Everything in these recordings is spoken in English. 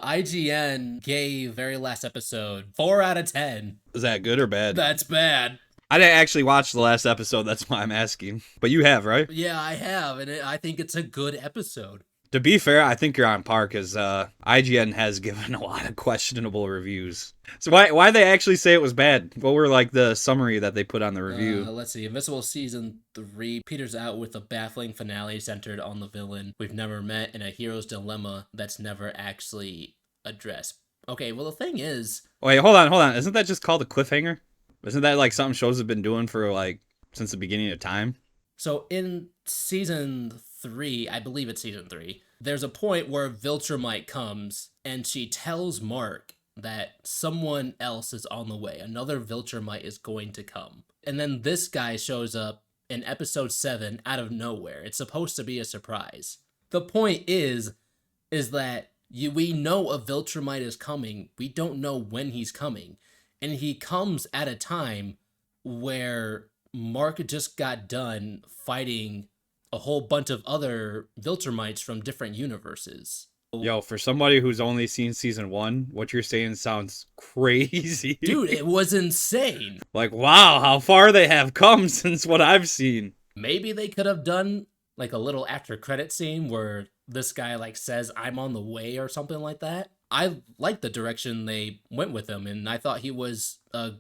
IGN gave very last episode 4 out of 10. Is that good or bad? That's bad. I didn't actually watch the last episode. That's why I'm asking. But you have, right? Yeah, I have, and I think it's a good episode. To be fair, I think you're on par because IGN has given a lot of questionable reviews. So why they actually say it was bad? What were like the summary that they put on the review? Let's see. Invincible Season 3 peters out with a baffling finale centered on the villain we've never met and a hero's dilemma that's never actually addressed. Okay, well, the thing is... Wait, hold on. Isn't that just called a cliffhanger? Isn't that like something shows have been doing for like since the beginning of time? So in Season 3, I believe it's Season 3, there's a point where Viltrumite comes and she tells Mark that someone else is on the way. Another Viltrumite is going to come. And then this guy shows up in episode 7 out of nowhere. It's supposed to be a surprise. The point is that we know a Viltrumite is coming. We don't know when he's coming. And he comes at a time where Mark just got done fighting a whole bunch of other Viltrumites from different universes. Yo, for somebody who's only seen season 1, what you're saying sounds crazy. Dude, it was insane. Like, wow, how far they have come since what I've seen. Maybe they could have done like a little after credit scene where this guy like says, "I'm on the way" or something like that. I like the direction they went with him, and I thought he was a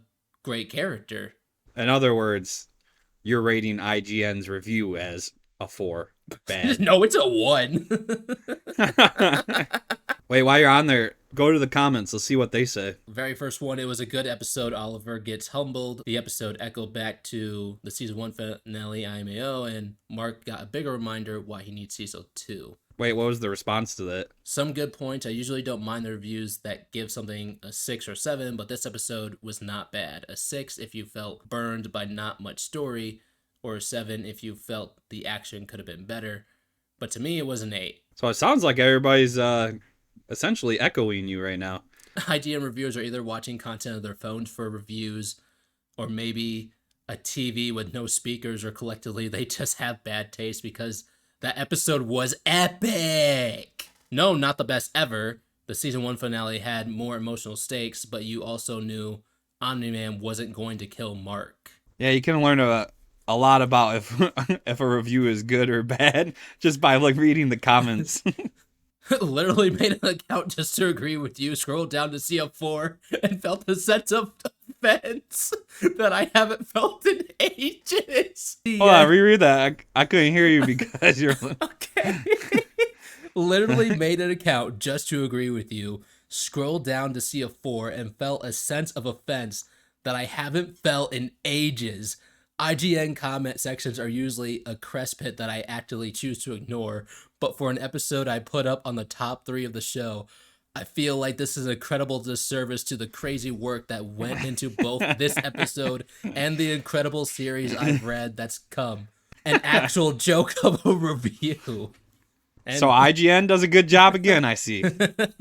great character. In other words, you're rating IGN's review as a 4. Bad. No, it's a 1. Wait, while you're on there, go to the comments. Let's see what they say. Very first one, it was a good episode. Oliver gets humbled. The episode echoed back to the season 1 finale, IMAO, and Mark got a bigger reminder why he needs season 2. Wait, what was the response to that? Some good points. I usually don't mind the reviews that give something a 6 or 7, but this episode was not bad. A 6 if you felt burned by not much story, or a 7 if you felt the action could have been better. But to me, it was an 8. So it sounds like everybody's essentially echoing you right now. IGN reviewers are either watching content on their phones for reviews, or maybe a TV with no speakers, or collectively they just have bad taste because that episode was epic. No, not the best ever. The season 1 finale had more emotional stakes, but you also knew Omni-Man wasn't going to kill Mark. Yeah, you can learn a lot about if a review is good or bad just by like reading the comments. Literally made an account just to agree with you, scrolled down to see a 4, and felt a sense of offense that I haven't felt in ages. Hold on, reread that. I couldn't hear you because you're... Okay. Literally made an account just to agree with you, scrolled down to see a 4, and felt a sense of offense that I haven't felt in ages. IGN comment sections are usually a crest pit that I actively choose to ignore, but for an episode I put up on the top 3 of the show, I feel like this is an incredible disservice to the crazy work that went into both this episode and the incredible series I've read that's come. An actual joke of a review. So IGN does a good job again, I see.